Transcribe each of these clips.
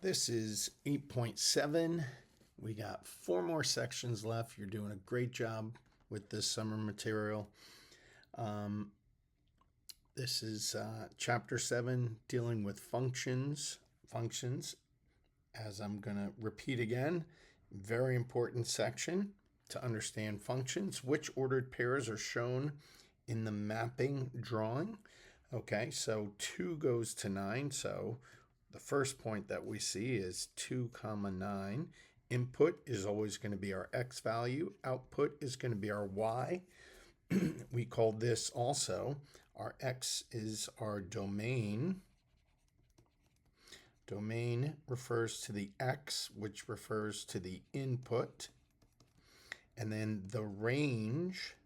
This is 8.7. We got 4 more sections left. You're doing a great job with this summer material. This is chapter 7, dealing with functions. As I'm going to repeat again, very important section to understand functions. Which ordered pairs are shown in the mapping drawing? Okay, so 2 goes to 9, so the first point that we see is 2 comma 9. Input is always going to be our x value. Output is going to be our y. We call this also, our x is our domain. Domain refers to the x, which refers to the input. And then the range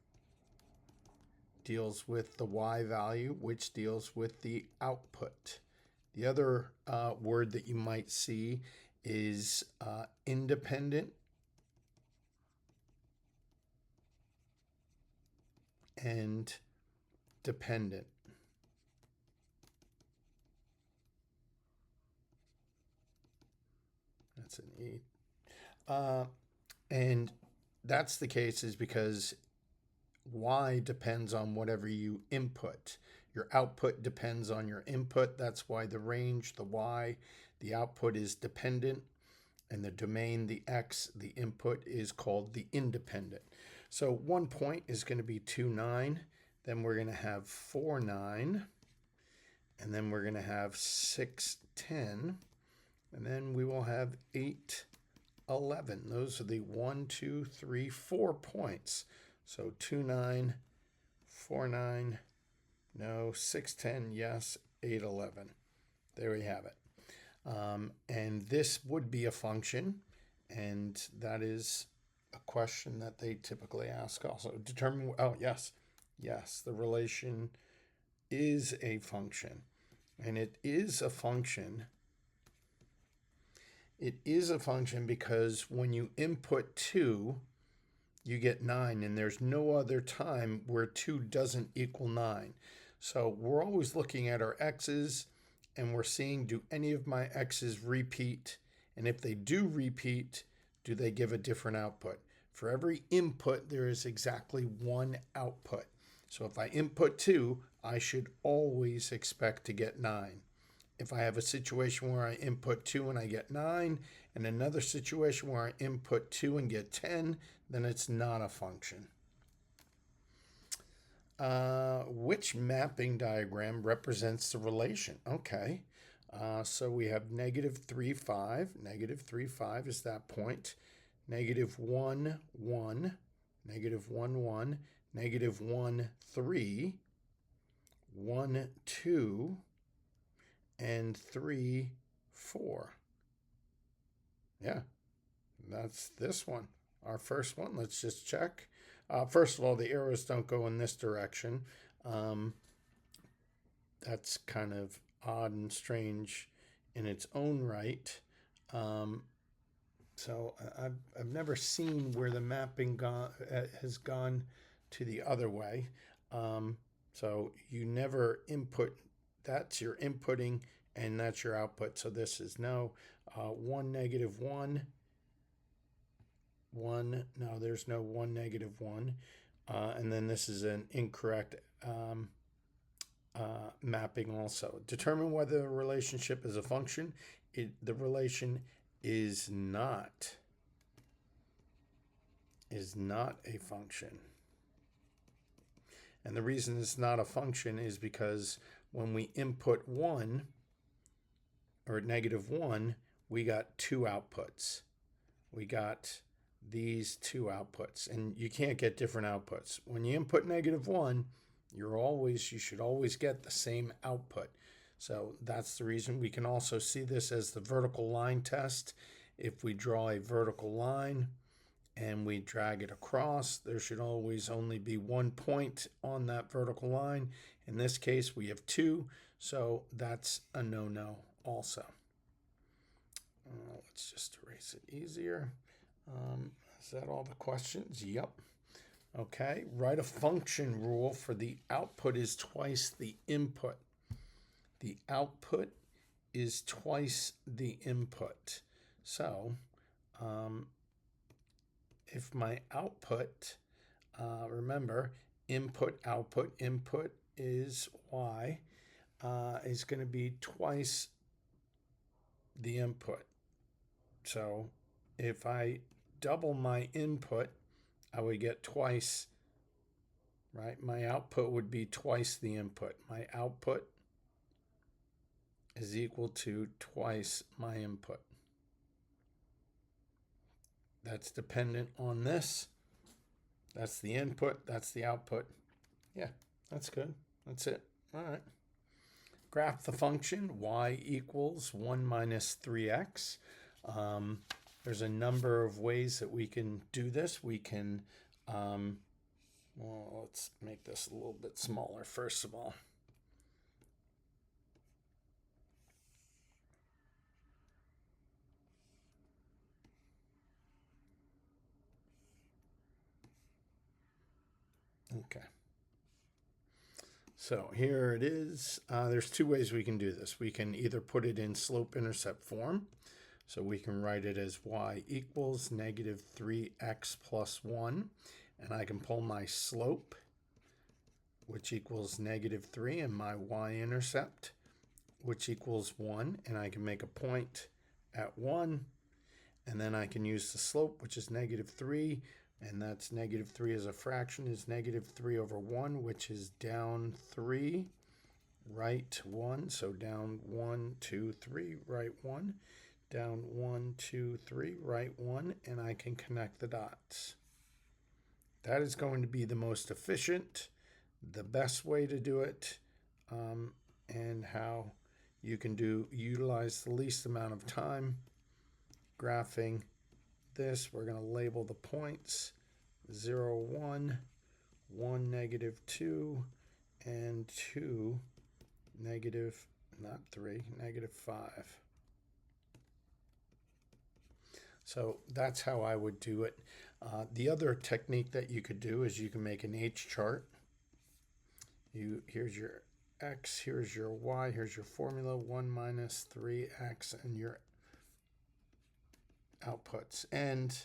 deals with the y value, which deals with the output. The other word that you might see is independent and dependent. That's an 8. And that's the case is because y depends on whatever you input. Your output depends on your input. That's why the range, the y, the output is dependent, and the domain, the x, the input is called the independent. So 1 point is going to be 2, 9. Then we're going to have 4, 9. And then we're going to have 6, 10. And then we will have 8, 11. Those are the 1, 2, 3, 4 points. So 2, 9, 4, 9, no, 6, 10, yes, 8, 11. There we have it. And this would be a function, and that is a question that they typically ask also. Determine, oh, yes, the relation is a function. And it is a function. It is a function because when you input 2, you get 9, and there's no other time where 2 doesn't equal 9. So we're always looking at our x's, and we're seeing, do any of my x's repeat? And if they do repeat, do they give a different output? For every input, there is exactly 1 output. So if I input 2, I should always expect to get 9. If I have a situation where I input 2 and I get 9, and another situation where I input 2 and get 10, then it's not a function. Which mapping diagram represents the relation? Okay, so we have negative 3, 5. Negative 3, 5 is that point. Negative 1, 1. Negative 1, 1. Negative 1, 3. 1, 2. And 3, 4. Yeah, that's this one. Our first one. Let's just check. First of all, the arrows don't go in this direction. That's kind of odd and strange in its own right. So I've never seen where the mapping has gone to the other way. So you never input. That's your inputting, and that's your output. So this is no 1, negative 1. 1, no, there's no 1, negative 1. And then this is an incorrect mapping also. Determine whether the relationship is a function. The relation is not a function. And the reason it's not a function is because when we input 1 or negative 1, we got 2 outputs. We got these 2 outputs, and you can't get different outputs. When you input negative 1, you should always get the same output. So that's the reason. We can also see this as the vertical line test. If we draw a vertical line and we drag it across, there should always only be 1 point on that vertical line. In this case, we have 2, so that's a no-no also. Let's just erase it easier. Is that all the questions? Yep. Okay, write a function rule for the output is twice the input. The output is twice the input. So if my output, remember, input is y, is going to be twice the input. So if I double my input, I would get twice, right? My output would be twice the input. My output is equal to twice my input. That's dependent on this. That's the input, that's the output. Yeah, that's good. That's it. All right. Graph the function y equals 1 minus 3x. There's a number of ways that we can do this. We can, well, let's make this a little bit smaller first of all. Okay. So here it is. There's two ways we can do this. We can either put it in slope-intercept form. So we can write it as y equals negative 3x plus 1. And I can pull my slope, which equals negative 3, and my y-intercept, which equals 1. And I can make a point at 1. And then I can use the slope, which is negative 3. And that's negative 3 as a fraction is negative 3 over 1, which is down 3, right 1. So down 1, 2, 3, right 1. Down 1, 2, 3, right 1. And I can connect the dots. That is going to be the most efficient, the best way to do it, and how you can utilize the least amount of time graphing this. We're going to label the points 0, 1, 1, negative 2, and 2, negative, not 3, negative 5. So that's how I would do it. The other technique that you could do is you can make an H chart. Here's your x, here's your y, here's your formula, 1 minus 3x, and your outputs. And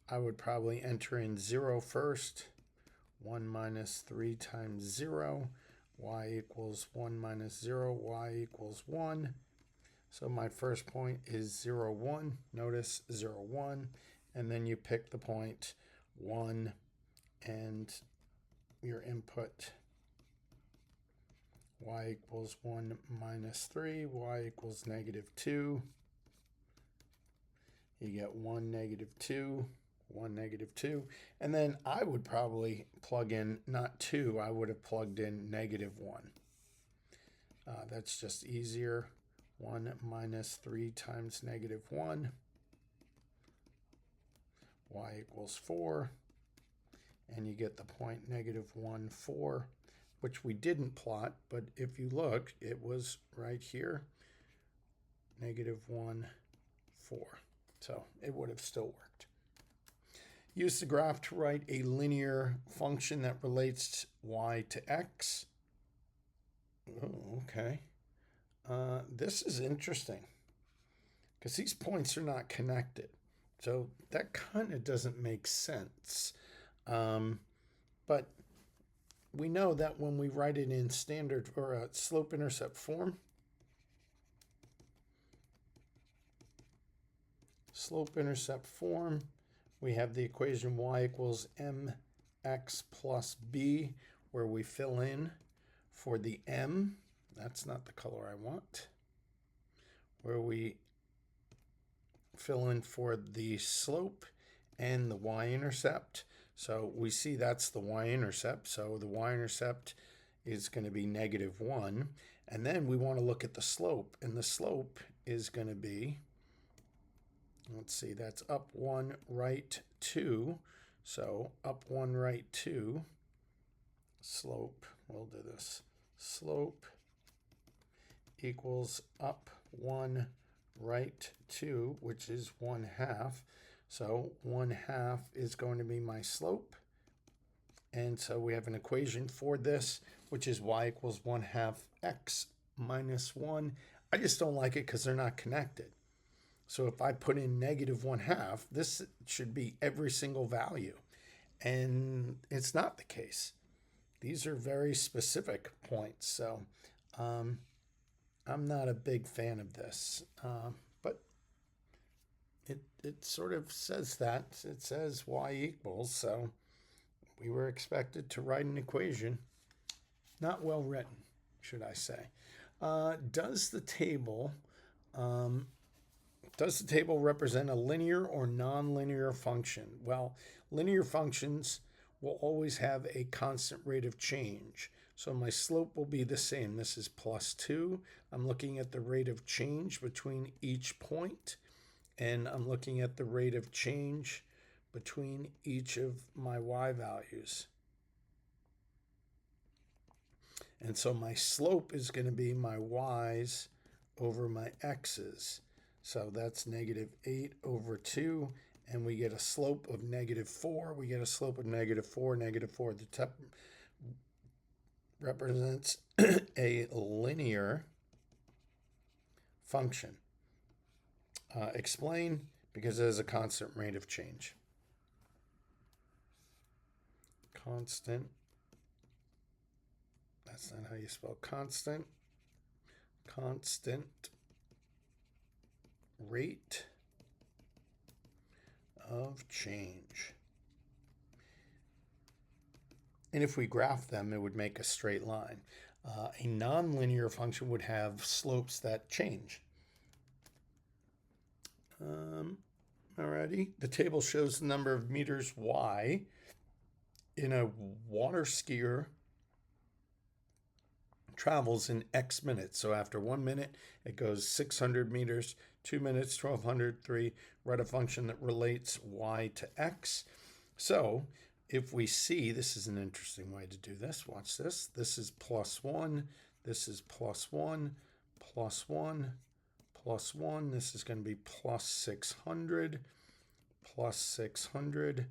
I would probably enter in 0 first. 1 minus 3 times 0. Y equals 1 minus 0. Y equals 1. So my first point is 0, 1. Notice 0, 1. And then you pick the point 1 and your input. Y equals 1 minus 3. Y equals negative 2. You get 1, negative 2. 1, negative 2. And then I would probably plug in not 2. I would have plugged in negative 1. That's just easier. 1 minus 3 times negative 1. Y equals 4. And you get the point negative 1, 4, which we didn't plot. But if you look, it was right here. Negative 1, 4. So it would have still worked. Use the graph to write a linear function that relates y to x. Oh, okay. This is interesting because these points are not connected. So that kind of doesn't make sense. But we know that when we write it in standard or slope-intercept form, we have the equation y equals mx plus b, where we fill in for the m. That's not the color I want. Where we fill in for the slope and the y-intercept. So we see that's the y-intercept. So the y-intercept is going to be negative 1. And then we want to look at the slope. And the slope is going to be, let's see, that's up 1, right 2. So up 1, right 2. Slope, we'll do this. Slope equals up 1, right 2, which is 1/2. So 1/2 is going to be my slope. And so we have an equation for this, which is y equals 1/2 x minus 1. I just don't like it because they're not connected. So if I put in -1/2, this should be every single value. And it's not the case. These are very specific points. So I'm not a big fan of this. But it sort of says that. It says y equals. So we were expected to write an equation. Not well written, should I say. Does the table represent a linear or nonlinear function? Well, linear functions will always have a constant rate of change. So my slope will be the same. This is +2. I'm looking at the rate of change between each point, and I'm looking at the rate of change between each of my y values. And so my slope is going to be my y's over my x's. So that's -8/2, and we get a slope of -4. We get a slope of -4, -4. The top represents a linear function. Explain, because it has a constant rate of change. Constant. That's not how you spell constant. Constant rate of change. And if we graph them, it would make a straight line. A nonlinear function would have slopes that change. Alrighty, the table shows the number of meters y in a water skier travels in X minutes. So after 1 minute, it goes 600 meters, 2 minutes, 1200, 3. Write a function that relates y to x. So if we see, this is an interesting way to do this. Watch this. This is +1. This is +1, +1, +1. This is going to be +600, +600,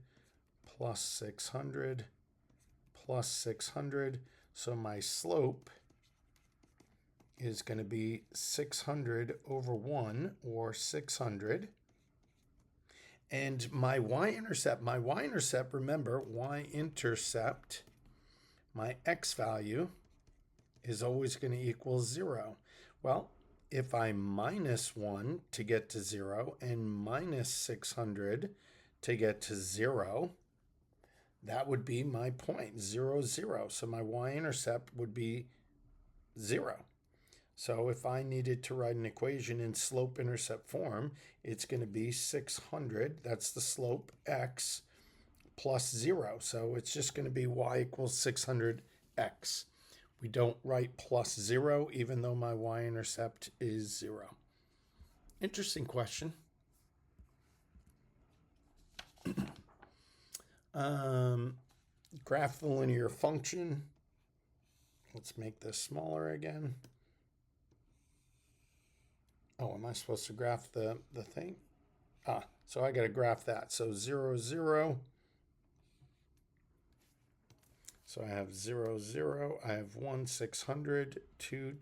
+600, +600. So my slope is going to be 600/1, or 600. And my y-intercept, remember, y-intercept, my x value is always going to equal 0. Well, if I -1 to get to 0 and -600 to get to 0, that would be my point, 0, 0. So my y-intercept would be 0. So if I needed to write an equation in slope-intercept form, it's going to be 600, that's the slope, x, plus 0. So it's just going to be y equals 600x. We don't write +0, even though my y-intercept is 0. Interesting question. Graph the linear function. Let's make this smaller again. Oh, am I supposed to graph the thing? So I got to graph that. So 0, 0. So I have 0, 0. I have 1, 600, 2,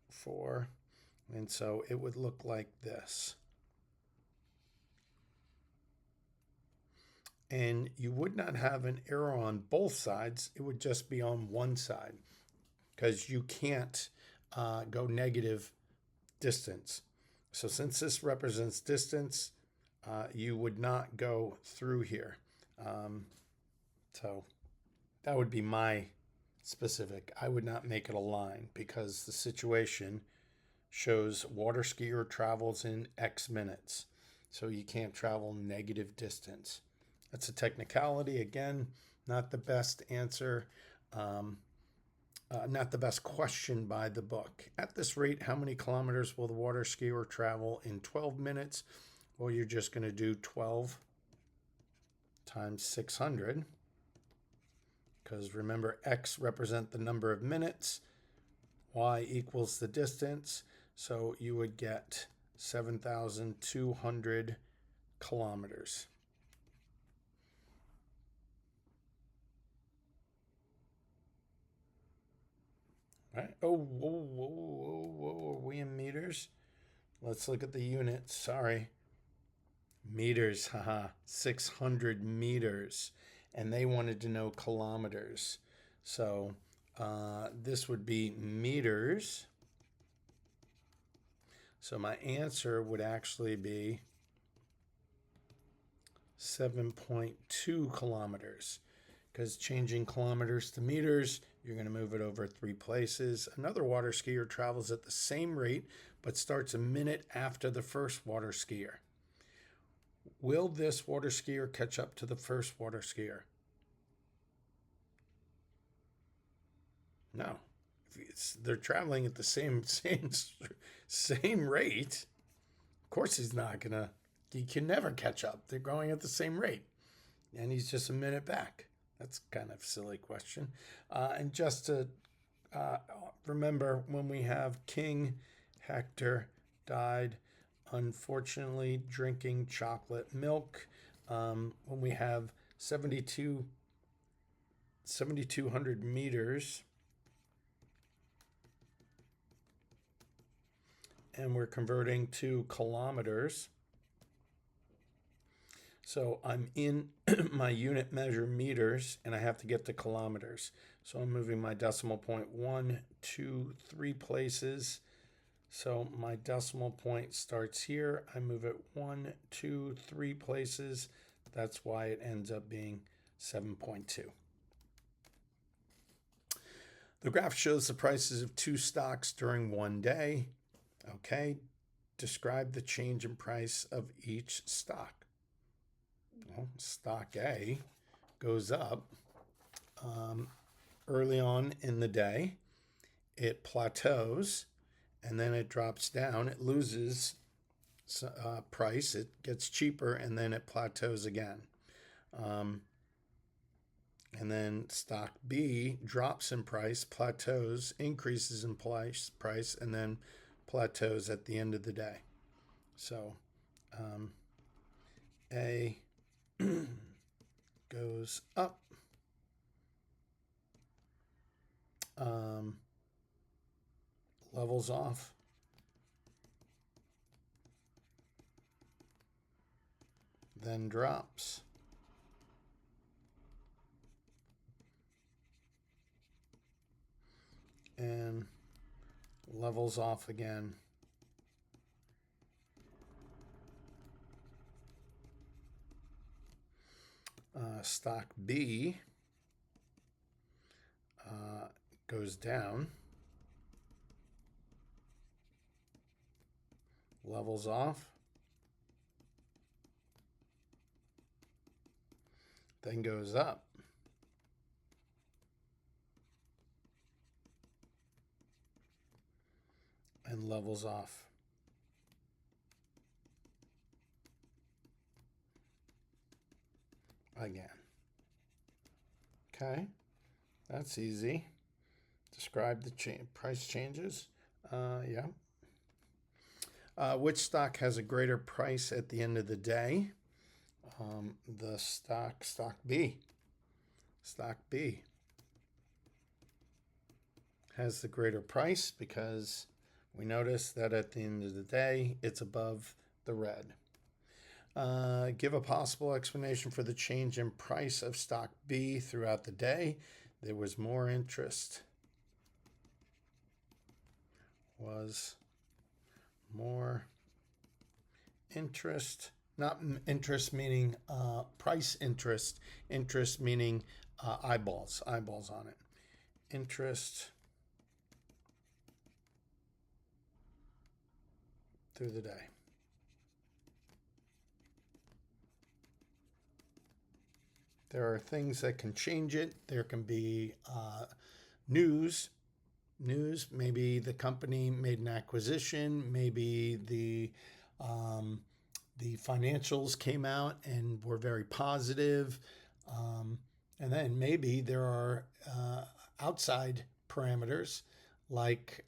4. And so it would look like this. And you would not have an arrow on both sides. It would just be on one side, because you can't go negative distance. So since this represents distance, you would not go through here. So that would be my specific. I would not make it a line, because the situation shows water skier travels in X minutes. So you can't travel negative distance. That's a technicality. Again, not the best answer. Not the best question by the book. At this rate, how many kilometers will the water skier travel in 12 minutes? Well, you're just going to do 12 times 600. Because remember, x represent the number of minutes. Y equals the distance. So you would get 7,200 kilometers. Right? Oh, whoa, whoa, whoa, whoa. Are we in meters? Let's look at the units. Sorry. Meters, haha. 600 meters. And they wanted to know kilometers. So this would be meters. So my answer would actually be 7.2 kilometers. Because changing kilometers to meters, you're going to move it over 3 places. Another water skier travels at the same rate, but starts a minute after the first water skier. Will this water skier catch up to the first water skier? No. They're traveling at the same rate. Of course he's not going to. He can never catch up. They're going at the same rate. And he's just a minute back. That's kind of a silly question. And just to remember, when we have King Hector died, unfortunately, drinking chocolate milk. When we have 7,200 meters, and we're converting to kilometers. So I'm in my unit measure meters, and I have to get to kilometers. So I'm moving my decimal point 1, 2, 3 places. So my decimal point starts here. I move it 1, 2, 3 places. That's why it ends up being 7.2. The graph shows the prices of 2 stocks during one day. Okay, describe the change in price of each stock. Well, stock A goes up early on in the day. It plateaus, and then it drops down. It loses price. It gets cheaper, and then it plateaus again. And then stock B drops in price, plateaus, increases in price, and then plateaus at the end of the day. So A goes up. Levels off. Then drops. And levels off again. Stock B goes down, levels off, then goes up. And levels off. Again. Okay, that's easy. Describe the price changes. Yeah. Which stock has a greater price at the end of the day? The stock B. Stock B has the greater price because we notice that at the end of the day, it's above the red. Give a possible explanation for the change in price of stock B throughout the day. There was more interest. Was more interest. Not interest meaning price interest. Interest meaning eyeballs on it. Interest through the day. There are things that can change it. There can be news. Maybe the company made an acquisition. Maybe the financials came out and were very positive. And then maybe there are outside parameters like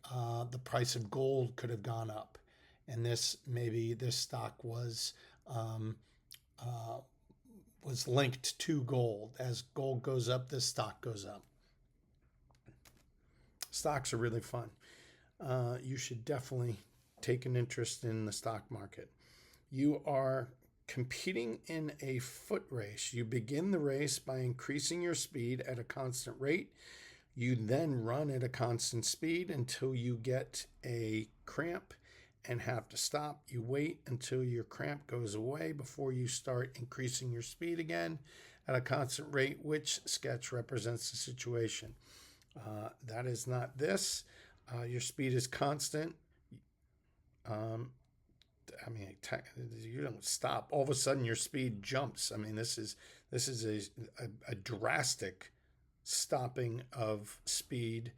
the price of gold could have gone up. And this stock was linked to gold. As gold goes up, this stock goes up. Stocks are really fun. You should definitely take an interest in the stock market. You are competing in a foot race. You begin the race by increasing your speed at a constant rate. You then run at a constant speed until you get a cramp and have to stop. You wait until your cramp goes away before you start increasing your speed again at a constant rate. Which sketch represents the situation? That is not this. Your speed is constant. I mean, you don't stop. All of a sudden, your speed jumps. I mean, this is a drastic stopping of speed,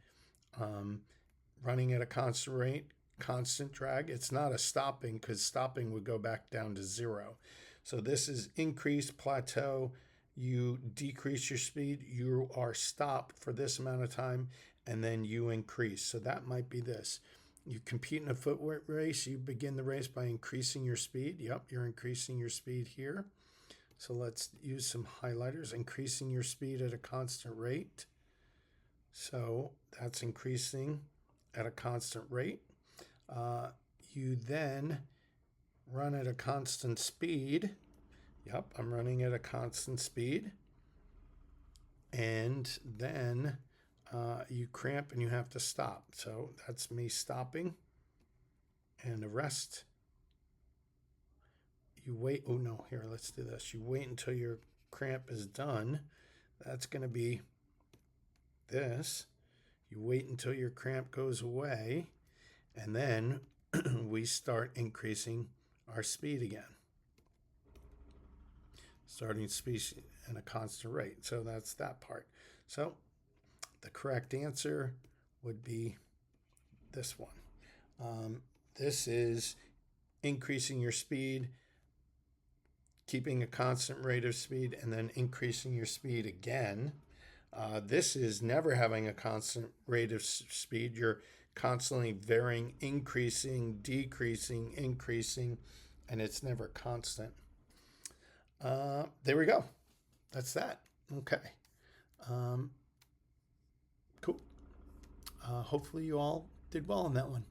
running at a constant rate, constant drag. It's not a stopping, because stopping would go back down to zero. So this is increased plateau. You decrease your speed. You are stopped for this amount of time, and then you increase. So that might be this. You compete in a foot race. You begin the race by increasing your speed. Yep, you're increasing your speed here. So let's use some highlighters. Increasing your speed at a constant rate. So that's increasing at a constant rate. You then run at a constant speed. Yep, I'm running at a constant speed. And then you cramp and you have to stop. So that's me stopping. And the rest, you wait. Oh no, here, let's do this. You wait until your cramp is done. That's going to be this. You wait until your cramp goes away. And then we start increasing our speed again. Starting speed at a constant rate. So that's that part. So the correct answer would be this one. This is increasing your speed, keeping a constant rate of speed, and then increasing your speed again. This is never having a constant rate of speed. You're constantly varying, increasing, decreasing, increasing, and it's never constant. There we go. That's that. Okay. Cool. Hopefully you all did well on that one.